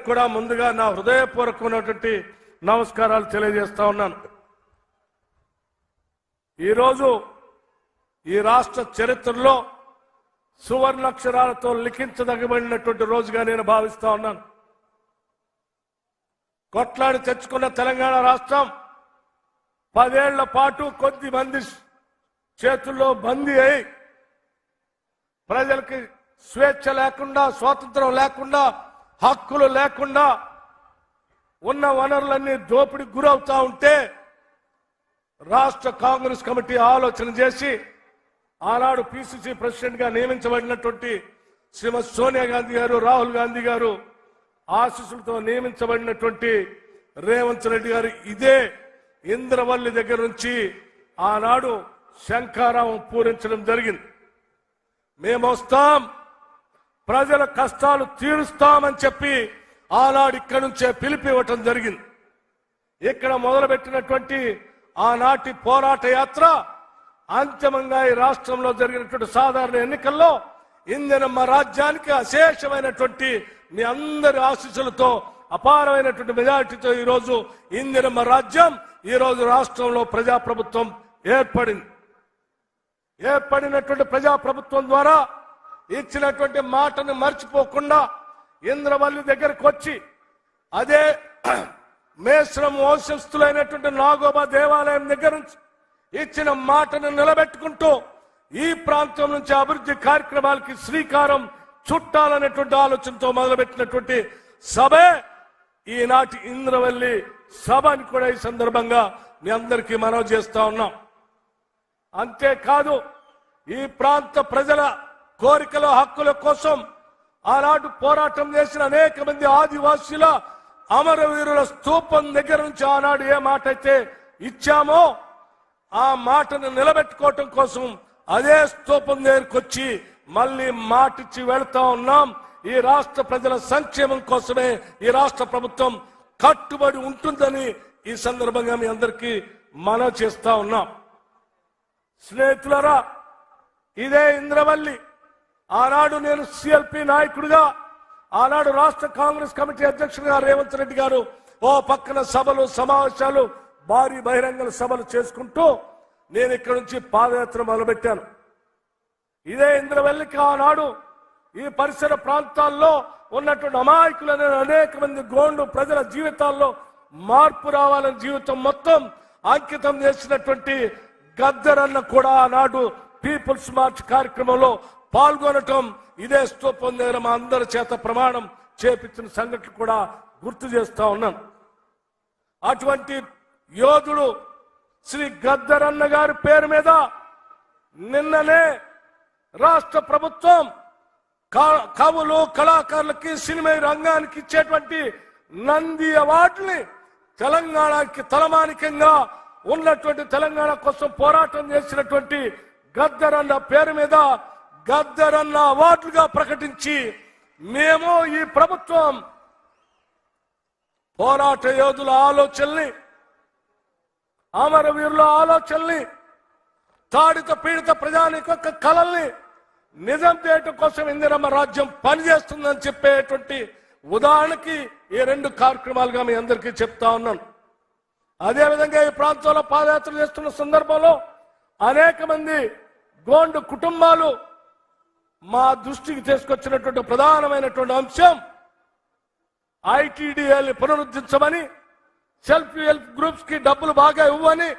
కూడా ముందుగా నా హృదయపూర్వకమైనటువంటి నమస్కారాలు తెలియజేస్తా ఉన్నాను. ఈరోజు ఈ రాష్ట్ర చరిత్రలో సువర్ణాక్షరాలతో లిఖించదగబడినటువంటి రోజుగా నేను భావిస్తా ఉన్నాను. కొట్లాడి తెచ్చుకున్న తెలంగాణ రాష్ట్రం 10 ఏళ్ల పాటు కొద్ది మంది చేతుల్లో బందీ అయి ప్రజలకి స్వేచ్ఛ లేకుండా, స్వాతంత్రం లేకుండా, హక్కులు లేకుండా ఉన్న వనరులన్నీ దోపిడీకి గురవుతా ఉంటే రాష్ట్ర కాంగ్రెస్ కమిటీ ఆలోచన చేసి ఆనాడు పిసిసి ప్రెసిడెంట్ గా నియమించబడినటువంటి శ్రీమతి సోనియా గాంధీ గారు, రాహుల్ గాంధీ గారు ఆశీస్సులతో నియమించబడినటువంటి రేవంత్ రెడ్డి గారు ఇదే ఇంద్రవల్లి దగ్గర నుంచి ఆనాడు శంఖారావం పూరించడం జరిగింది. మేము వస్తాం, ప్రజల కష్టాలు తీరుస్తామని చెప్పి ఆనాడు ఇక్కడి నుంచే పిలిపివ్వటం జరిగింది. ఇక్కడ మొదలుపెట్టినటువంటి ఆనాటి పోరాట యాత్ర అంతిమంగా ఈ రాష్ట్రంలో జరిగినటువంటి సాధారణ ఎన్నికల్లో ఇందిరమ్మ రాజ్యానికి అశేషమైనటువంటి మీ అందరి ఆశీస్సులతో అపారమైనటువంటి మెజారిటీతో ఈరోజు ఇందిరమ్మ రాజ్యం ఈరోజు రాష్ట్రంలో ప్రజాప్రభుత్వం ఏర్పడినటువంటి ప్రజాప్రభుత్వం ద్వారా ఇచ్చినటువంటి మాటను మర్చిపోకుండా ఇంద్రవల్లి దగ్గరకు వచ్చి అదే మేశ్రం వంశస్థులైనటువంటి నాగోబా దేవాలయం దగ్గర నుంచి ఇచ్చిన మాటను నిలబెట్టుకుంటూ ఈ ప్రాంతం నుంచి అభివృద్ధి కార్యక్రమాలకి శ్రీకారం చుట్టాలనేటువంటి ఆలోచనతో మొదలుపెట్టినటువంటి సభే ఈనాటి ఇంద్రవల్లి సభ అని కూడా ఈ సందర్భంగా మీ అందరికీ మనవి చేస్తా ఉన్నాం. అంతేకాదు ఈ ప్రాంత ప్రజల కోరికల హక్కుల కోసం ఆనాడు పోరాటం చేసిన అనేక మంది ఆదివాసీల అమరవీరుల స్తూపం దగ్గర నుంచి ఆనాడు ఏ మాట అయితే ఇచ్చామో ఆ మాటను నిలబెట్టుకోవటం కోసం అదే స్తూపం దగ్గరకు వచ్చి మళ్ళీ మాటిచ్చి వెళ్తా ఉన్నాం. ఈ రాష్ట్ర ప్రజల సంక్షేమం కోసమే ఈ రాష్ట్ర ప్రభుత్వం కట్టుబడి ఉంటుందని ఈ సందర్భంగా మీ అందరికీ మనవి చేస్తా ఉన్నాం. స్నేహితులరా, ఇదే ఇంద్రవల్లి ఆనాడు నేను సిఎల్పి నాయకుడిగా, ఆనాడు రాష్ట్ర కాంగ్రెస్ కమిటీ అధ్యక్షుడిగా రేవంత్ రెడ్డి గారు ఓ పక్కన సభలు, సమావేశాలు, భారీ బహిరంగ సభలు చేసుకుంటూ నేను ఇక్కడి నుంచి పాదయాత్ర మొదలుపెట్టాను. ఇదే ఇంద్రవల్లికి ఆనాడు ఈ పరిసర ప్రాంతాల్లో ఉన్నటువంటి అమాయకులైన అనేక మంది గోండు ప్రజల జీవితాల్లో మార్పు రావాలని జీవితం మొత్తం అంకితం చేసినటువంటి గద్దరన్న కూడా ఆనాడు పీపుల్స్ మార్చ్ కార్యక్రమంలో పాల్గొనటం, ఇదే స్తూపం దగ్గర మా అందరి చేత ప్రమాణం చేపించిన సంఘటన కూడా గుర్తు చేస్తా ఉన్నాను. అటువంటి యోధుడు శ్రీ గద్దరన్న గారి పేరు మీద నిన్ననే రాష్ట్ర ప్రభుత్వం కవులు, కళాకారులకి, సినిమా రంగానికి ఇచ్చేటువంటి నంది అవార్డుని తెలంగాణకి తలమానికంగా ఉన్నటువంటి తెలంగాణ కోసం పోరాటం చేసినటువంటి గద్దరన్న పేరు మీద గద్దరన్న అవార్డులుగా ప్రకటించి మేము ఈ ప్రభుత్వం పోరాట యోధుల ఆలోచనల్ని, అమరవీరుల ఆలోచనల్ని, తాడిత పీడిత ప్రజానికొక్క కళల్ని నిజం చేయటం కోసం ఇందిరమ్మ రాజ్యం పనిచేస్తుందని చెప్పేటువంటి ఉదాహరణకి ఈ 2 కార్యక్రమాలుగా మీ అందరికీ చెప్తా ఉన్నాను. అదేవిధంగా ఈ ప్రాంతంలో పాదయాత్ర చేస్తున్న సందర్భంలో అనేక మంది గోండు కుటుంబాలు మా దృష్టికి తీసుకొచ్చినటువంటి ప్రధానమైనటువంటి అంశం ఐటీడీఏని పునరుద్ధరించమని, సెల్ఫ్ హెల్ప్ గ్రూప్స్ కి డబ్బులు బాగా ఇవ్వని,